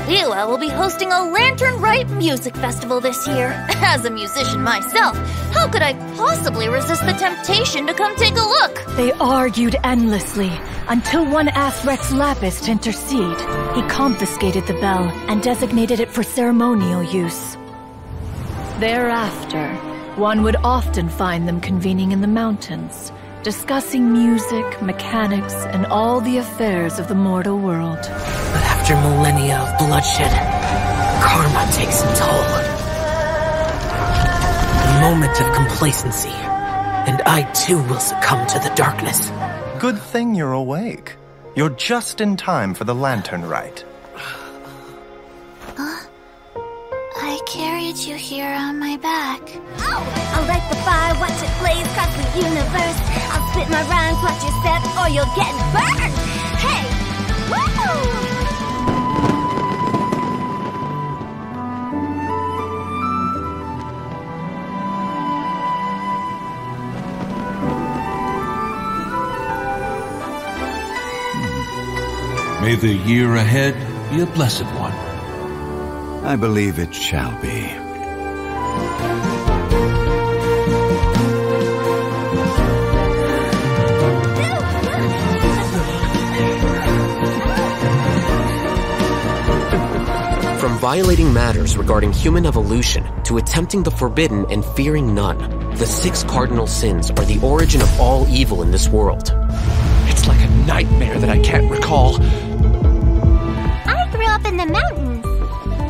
Liyue will be hosting a Lantern Rite Music Festival this year. As a musician myself, how could I possibly resist the temptation to come take a look? They argued endlessly, until one asked Rex Lapis to intercede. He confiscated the bell and designated it for ceremonial use. Thereafter, one would often find them convening in the mountains, discussing music, mechanics, and all the affairs of the mortal world. But after millennia of bloodshed, karma takes its toll. A moment of complacency, and I too will succumb to the darkness. Good thing you're awake. You're just in time for the Lantern Rite. I carried you here on my back. I'll light the fire, watch it blaze across the universe. I'll spit my rhymes, watch your step, or you'll get burned. Hey! Woo! May the year ahead be a blessed one. I believe it shall be. From violating matters regarding human evolution to attempting the forbidden and fearing none, the 6 cardinal sins are the origin of all evil in this world. It's like a nightmare that I can't recall. I grew up in the mountains.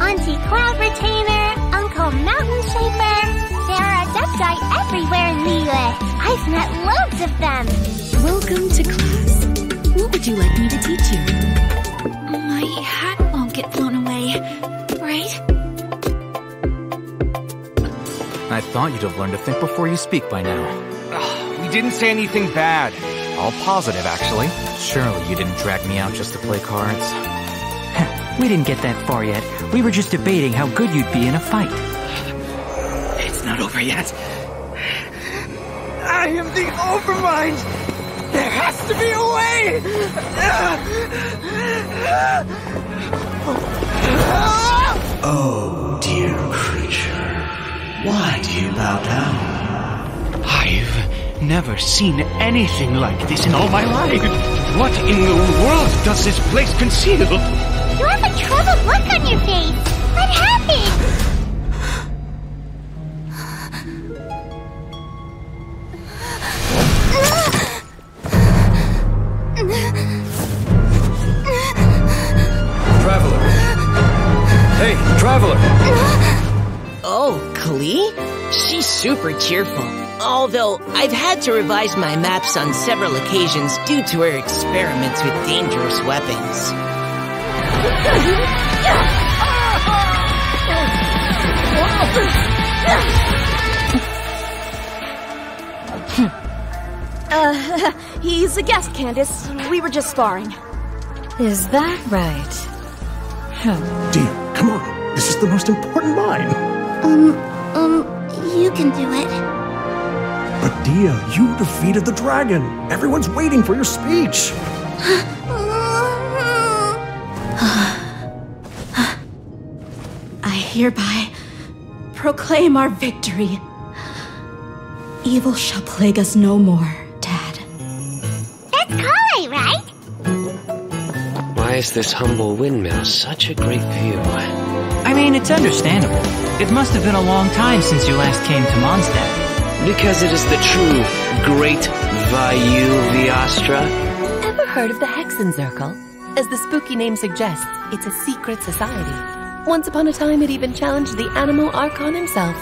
Auntie Cloud Retainer, Uncle Mountain Shaper. There are Adepti everywhere in Liyue. I've met loads of them. Welcome to class. What would you like me to teach you? My hat won't get blown away, right? I thought you'd have learned to think before you speak by now. We didn't say anything bad. All positive, actually. Surely you didn't drag me out just to play cards. We didn't get that far yet. We were just debating how good you'd be in a fight. It's not over yet. I am the Overmind! There has to be a way! Oh, dear creature. Why do you bow down? I've never seen anything like this in all my life. What in the world does this place conceal? You have a troubled look on your face. What happened? Traveler. Hey, Traveler. Oh, Klee? She's super cheerful. Although, I've had to revise my maps on several occasions due to her experiments with dangerous weapons. He's a guest, Candace. We were just sparring. Is that right? Dia, come on. This is the most important line. You can do it. But Dia, you defeated the dragon. Everyone's waiting for your speech. I hereby proclaim our victory. Evil shall plague us no more, Dad. That's Kale, right? Why is this humble windmill such a great view? I mean, it's understandable. It must have been a long time since you last came to Mondstadt. Because it is the true Great Vayu Viastra. Ever heard of the Hexenzirkel? As the spooky name suggests, it's a secret society. Once upon a time, it even challenged the Anemo Archon himself.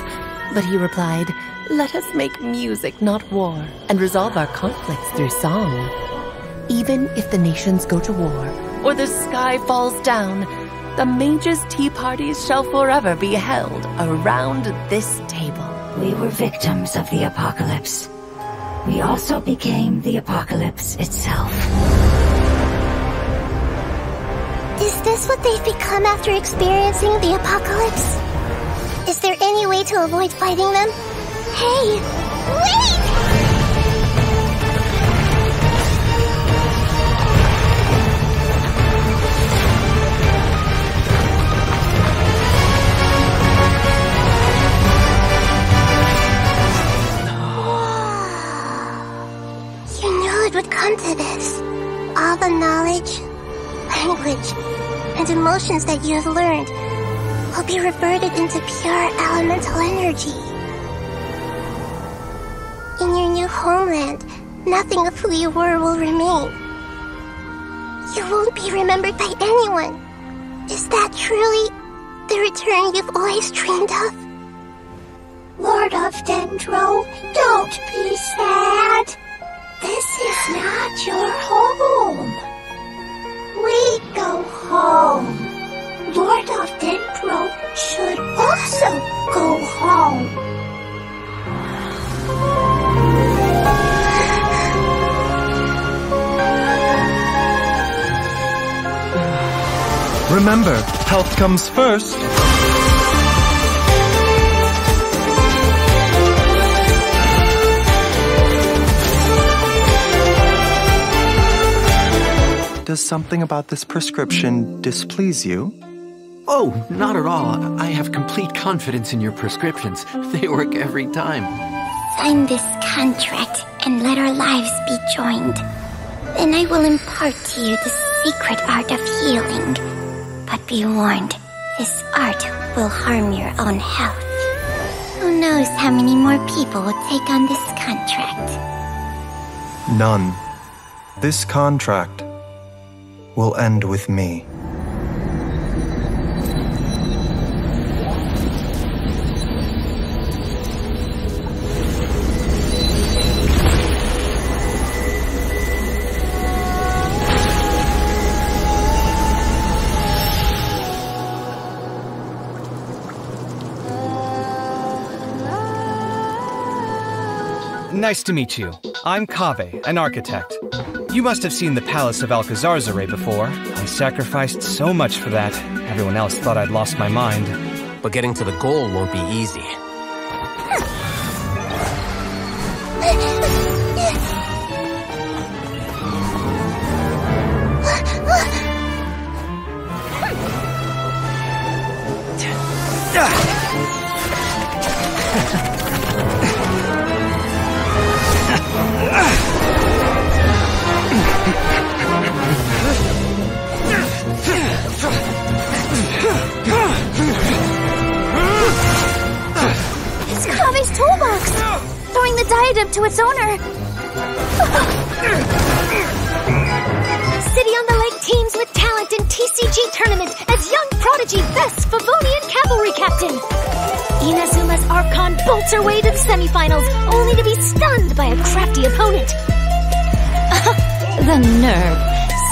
But he replied, "Let us make music, not war, and resolve our conflicts through song. Even if the nations go to war, or the sky falls down, the mages' tea parties shall forever be held around this table." We were victims of the apocalypse. We also became the apocalypse itself. Is this what they've become after experiencing the apocalypse? Is there any way to avoid fighting them? Hey, wait! and emotions that you have learned will be reverted into pure elemental energy. In your new homeland, nothing of who you were will remain. You won't be remembered by anyone. Is that truly the return you've always dreamed of? Lord of Dendro, don't be sad. This is not your home. We go home. Lord of Dendro should also go home. Remember, health comes first. Does something about this prescription displease you? Oh, not at all. I have complete confidence in your prescriptions. They work every time. Sign this contract and let our lives be joined. Then I will impart to you the secret art of healing. But be warned, this art will harm your own health. Who knows how many more people will take on this contract? None. This contract will end with me. Nice to meet you. I'm Kaveh, an architect. You must have seen the Palace of Alcazarzaray before. I sacrificed so much for that. Everyone else thought I'd lost my mind. But getting to the goal won't be easy. It's Kaveh's toolbox! Throwing the diadem to its owner! City on the Lake teams with talent in TCG tournament as young prodigy best Favonian cavalry captain! Inazuma's Archon bolts her way to the semifinals, only to be stunned by a crafty opponent. The nerve.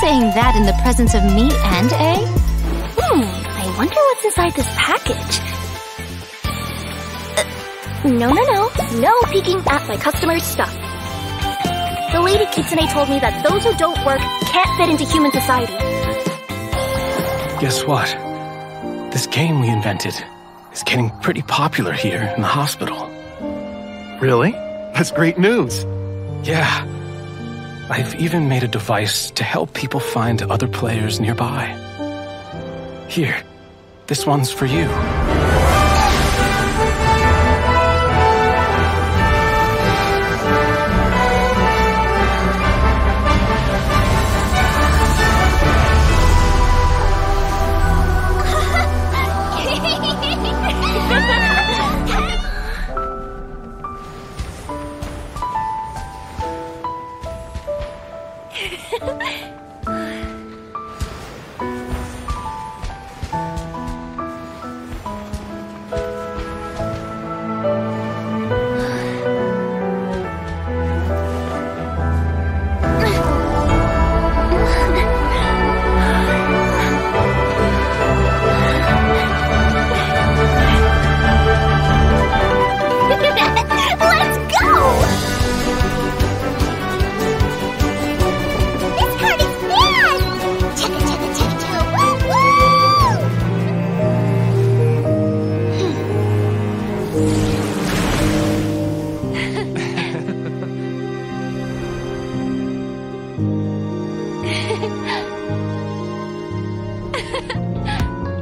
Saying that in the presence of me and A? I wonder what's inside this package. No peeking at my customers' stuff. The Lady Kitsune told me that those who don't work can't fit into human society. Guess what? This game we invented is getting pretty popular here in the hospital. Really? That's great news. Yeah. I've even made a device to help people find other players nearby. Here, this one's for you.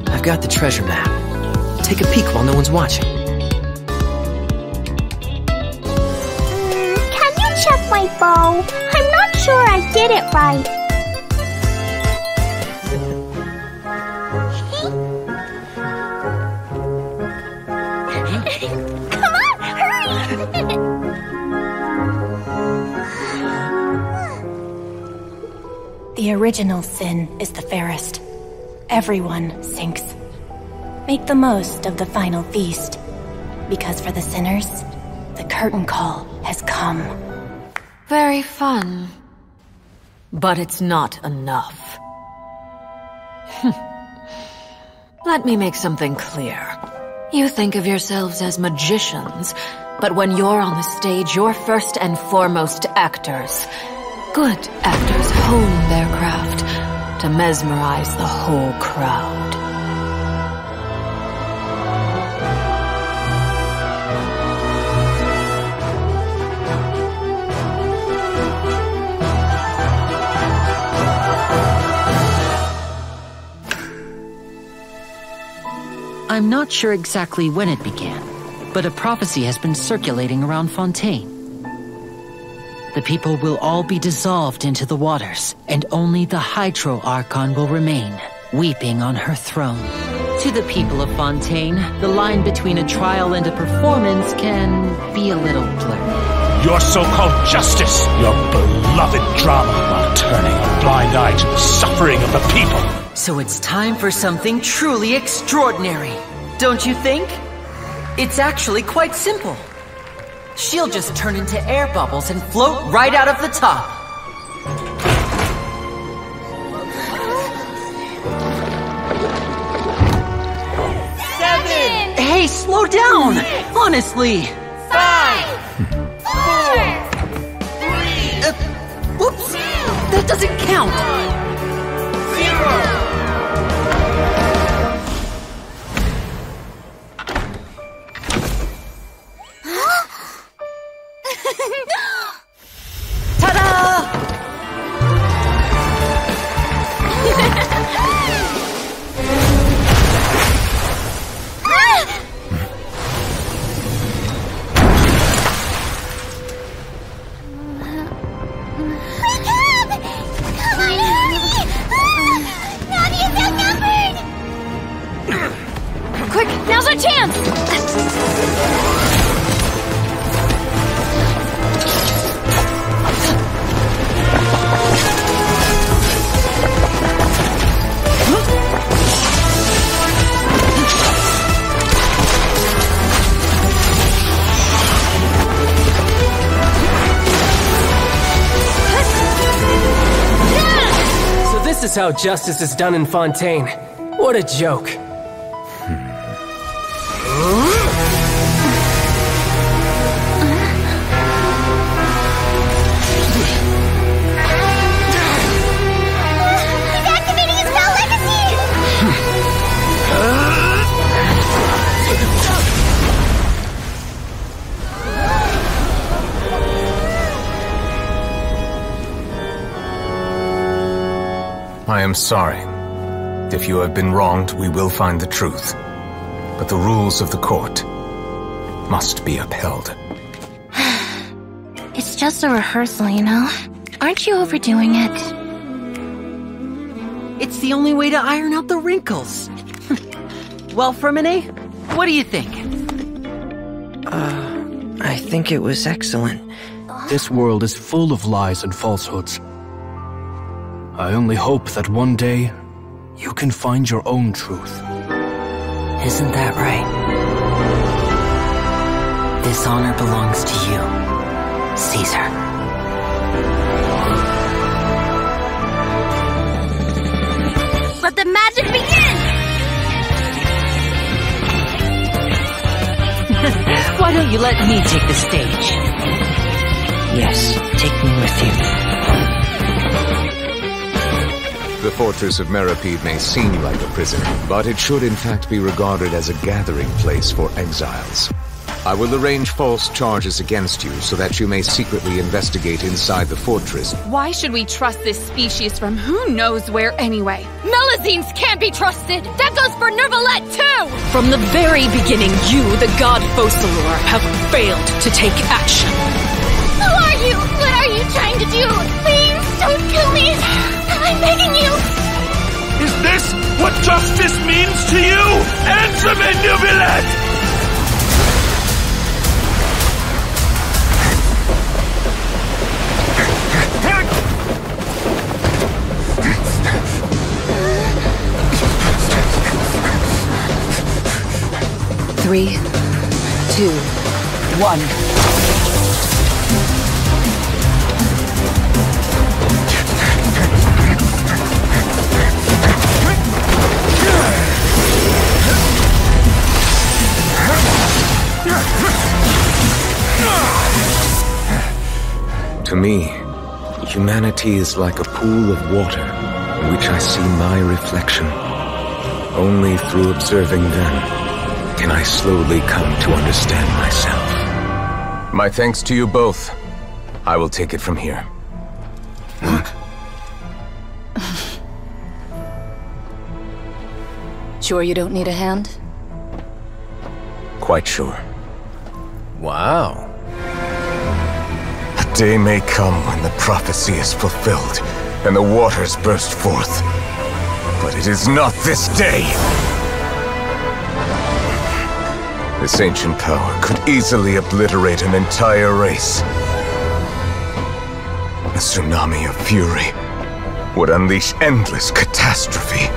I've got the treasure map. Take a peek while no one's watching. Can you check my bow? I'm not sure I did it right. The original sin is the fairest. Everyone sinks. Make the most of the final feast. Because for the sinners, the curtain call has come. Very fun. But it's not enough. Let me make something clear. You think of yourselves as magicians, but when you're on the stage, you're first and foremost actors. Good actors hone their craft to mesmerize the whole crowd. I'm not sure exactly when it began, but a prophecy has been circulating around Fontaine. The people will all be dissolved into the waters, and only the Hydro Archon will remain, weeping on her throne. To the people of Fontaine, the line between a trial and a performance can be a little blurry. Your so-called justice, your beloved drama, while turning a blind eye to the suffering of the people. So it's time for something truly extraordinary, don't you think? It's actually quite simple. She'll just turn into air bubbles and float right out of the top. 7! Hey, slow down! Honestly! 5! 4! 3! Whoops! That doesn't count! 0! Ta-da! Quick, now's our chance! So this is how justice is done in Fontaine. What a joke. I am sorry. If you have been wronged, we will find the truth. But the rules of the court must be upheld. It's just a rehearsal, you know? Aren't you overdoing it? It's the only way to iron out the wrinkles. Well, Freminet, what do you think? I think it was excellent. This world is full of lies and falsehoods. I only hope that one day you can find your own truth. Isn't that right? This honor belongs to you, Caesar. Let the magic begin! Why don't you let me take the stage? Yes, take me with you. The fortress of Meripede may seem like a prison, but it should in fact be regarded as a gathering place for exiles. I will arrange false charges against you so that you may secretly investigate inside the fortress. Why should we trust this species from who knows where anyway? Melazines can't be trusted! That goes for Nervalette too! From the very beginning, you, the god Focalor, have failed to take action. Who are you? What are you trying to do? Please, don't kill me! I'm begging you! Is this what justice means to you? Answer me, Nervalette! 3, 2, 1. To me, humanity is like a pool of water in which I see my reflection. Only through observing them can I slowly come to understand myself. My thanks to you both. I will take it from here. Sure you don't need a hand? Quite sure. Wow. A day may come when the prophecy is fulfilled and the waters burst forth. But it is not this day! This ancient power could easily obliterate an entire race. A tsunami of fury would unleash endless catastrophe.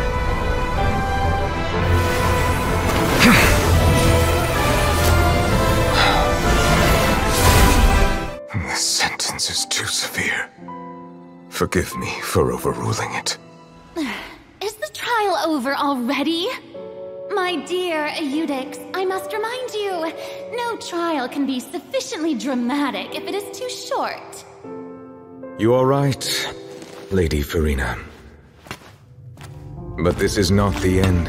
This sentence is too severe. Forgive me for overruling it. Is the trial over already? My dear Eudix, I must remind you, no trial can be sufficiently dramatic if it is too short. You are right, Lady Furina. But this is not the end.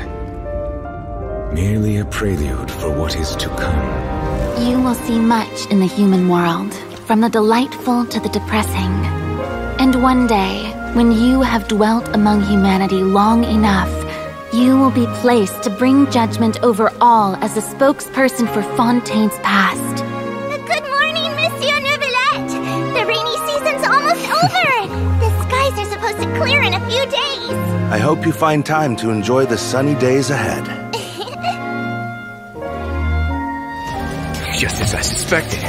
Merely a prelude for what is to come. You will see much in the human world, from the delightful to the depressing. And one day, when you have dwelt among humanity long enough, you will be placed to bring judgment over all as a spokesperson for Fontaine's past. Good morning, Monsieur Neuvillette! The rainy season's almost over! The skies are supposed to clear in a few days! I hope you find time to enjoy the sunny days ahead. Just as I suspected.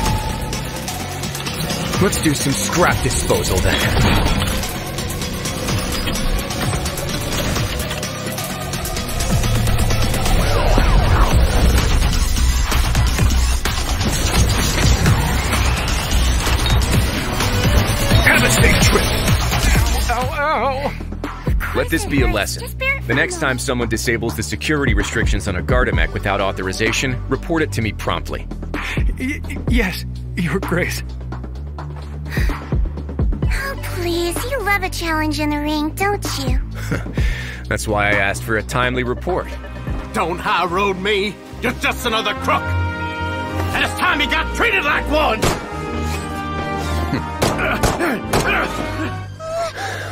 Let's do some scrap disposal then. Let this be a lesson. The next time someone disables the security restrictions on a Gardamek without authorization, report it to me promptly. Yes, Your Grace. Oh, please, you love a challenge in the ring, don't you? That's why I asked for a timely report. Don't high road me. You're just another crook. And it's time you got treated like one.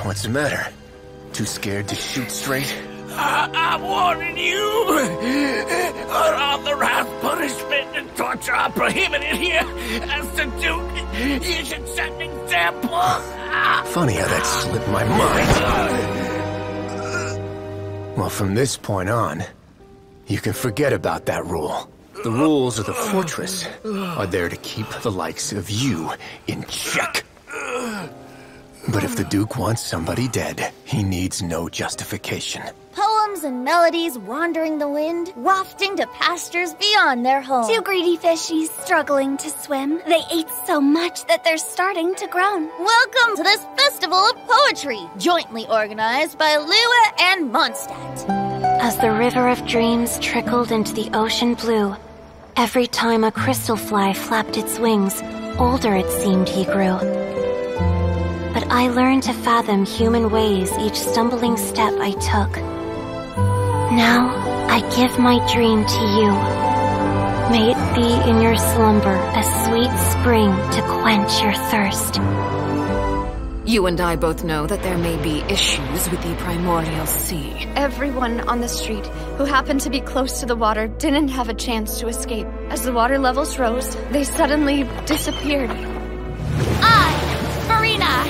What's the matter? Too scared to shoot straight? I'm warning you. Unauthorized punishment and torture are prohibited here. As the Duke, you should set an example. Funny how that slipped my mind. Well, from this point on, you can forget about that rule. The rules of the fortress are there to keep the likes of you in check. But if the Duke wants somebody dead, he needs no justification. Poems and melodies wandering the wind, wafting to pastures beyond their home. Two greedy fishies struggling to swim. They ate so much that they're starting to groan. Welcome to this festival of poetry, jointly organized by Liyue and Mondstadt. As the river of dreams trickled into the ocean blue, every time a crystal fly flapped its wings, older it seemed he grew. But I learned to fathom human ways each stumbling step I took. Now, I give my dream to you. May it be in your slumber a sweet spring to quench your thirst. You and I both know that there may be issues with the primordial sea. Everyone on the street who happened to be close to the water didn't have a chance to escape. As the water levels rose, they suddenly disappeared. I, Furina,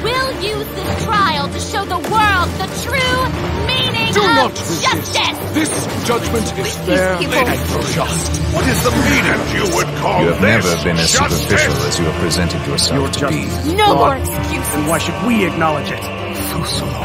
will use this trial to show the world the true meaning of justice! This judgment is fair and just. What is the meaning you would call You this? have never been as superficial as you have presented yourself to be. No more excuses! And why should we acknowledge it? Fuselo.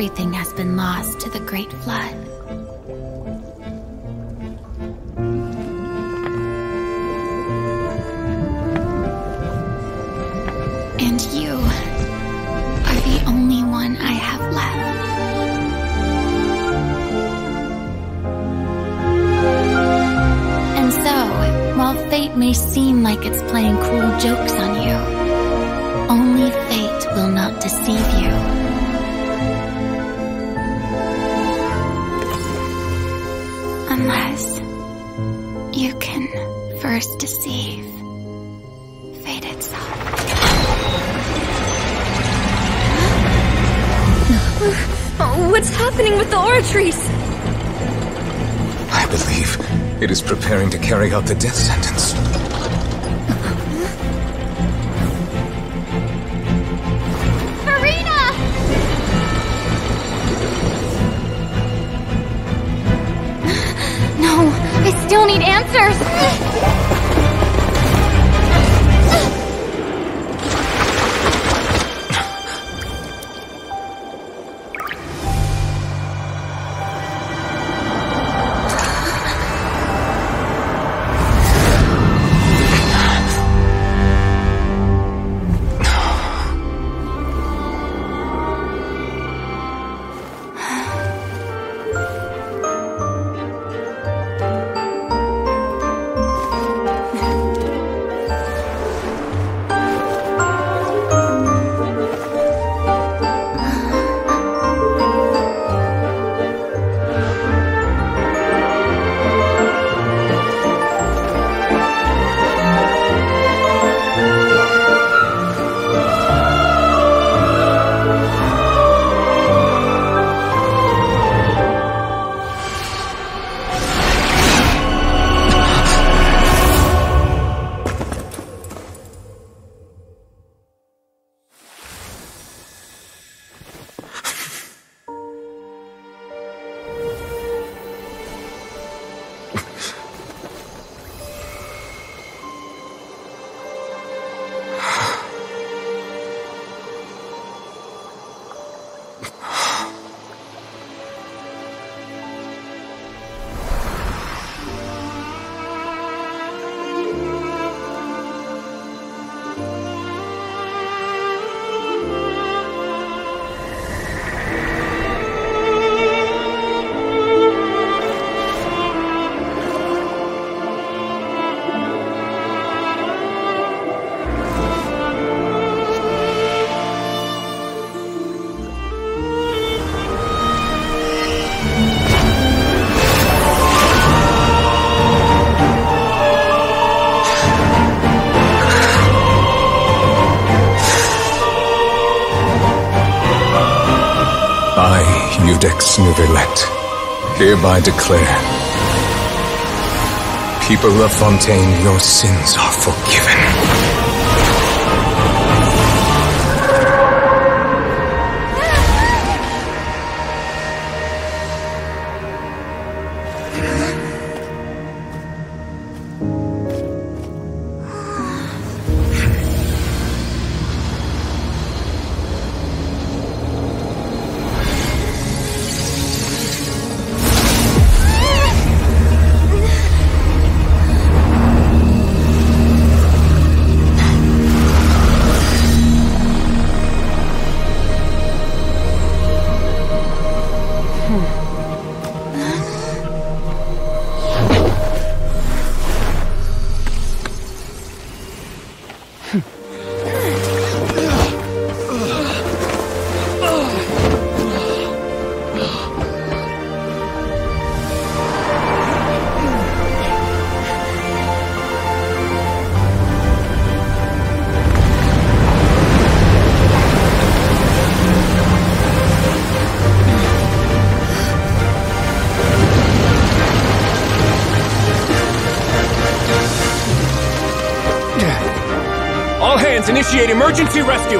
everything has been lost to the Great Flood. And you are the only one I have left. And so, while fate may seem like it's playing cruel jokes on you, only fate will not deceive you. Unless you can first deceive fate itself. What's happening with the oratories? I believe it is preparing to carry out the death sentence. Farina! No, I still need answers. Iudex Neuvillette, hereby declare, people of Fontaine, your sins are forgiven. Initiate emergency rescue!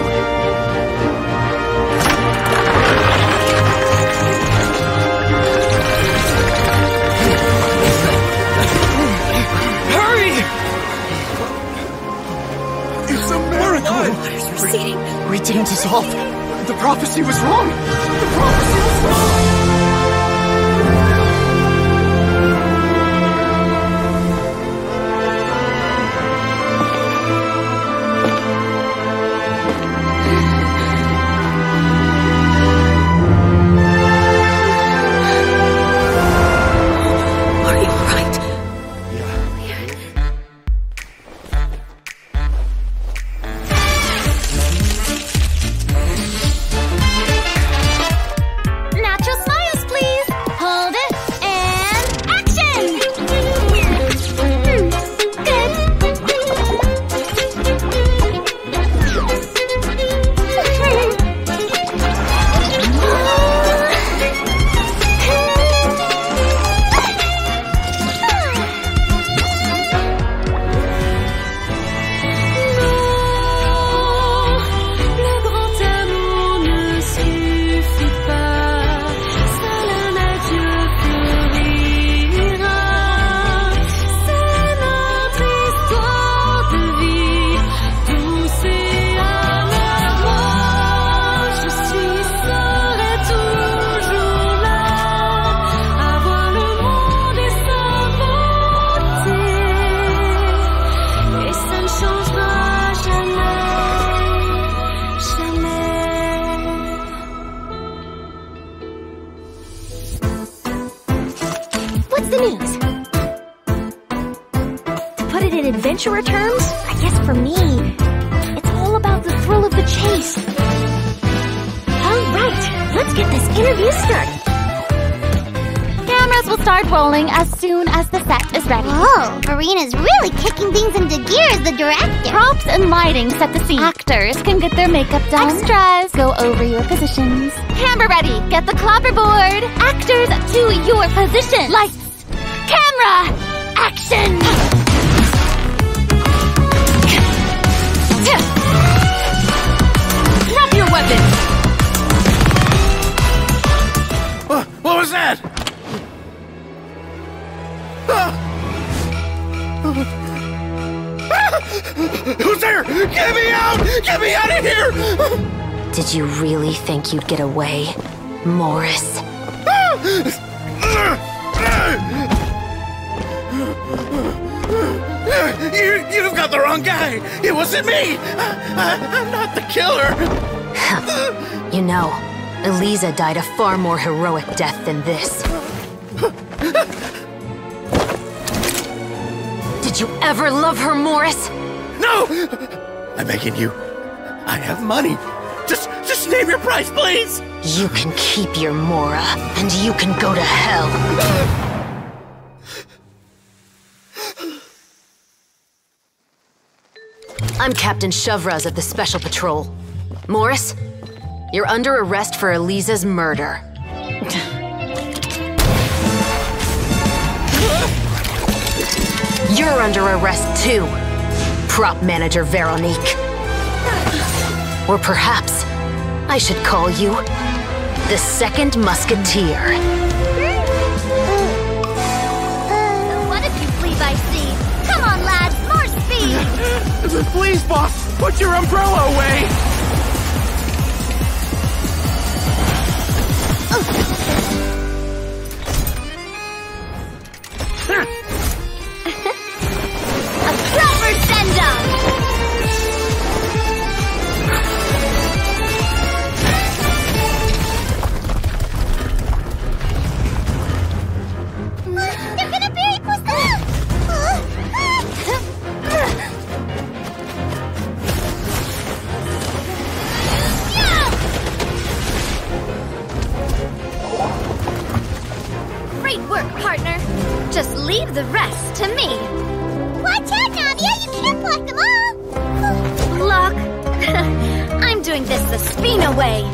Hurry! It's a miracle! We didn't dissolve. The prophecy was wrong. Adventurer terms, I guess for me, it's all about the thrill of the chase. Alright, let's get this interview started. Cameras will start rolling as soon as the set is ready. Oh, Marina's really kicking things into gear as the director. Props and lighting set the scene. Actors can get their makeup done. Extras go over your positions. Camera ready, get the clapperboard. Actors to your position. Lights, camera, action! Drop your weapons! What was that? Who's there? Get me out! Get me out of here! Did you really think you'd get away, Morris? You've got the wrong guy! It wasn't me! I'm not the killer! You know, Eliza died a far more heroic death than this. Did you ever love her, Morris? No! I'm begging you. I have money. Just name your price, please! You can keep your Mora, and you can go to hell. I'm Captain Shovraz of the Special Patrol. Morris, you're under arrest for Eliza's murder. You're under arrest too, Prop Manager Veronique. Or perhaps I should call you the Second Musketeer. What if you flee by sea? Come on, lads, more speed! Please, boss, put your umbrella away! A proper send-off! They're gonna bury Poseidon! Great work, partner. Just leave the rest to me. Watch out, Nadia! You can't block them all! Look, I'm doing this the Spina way.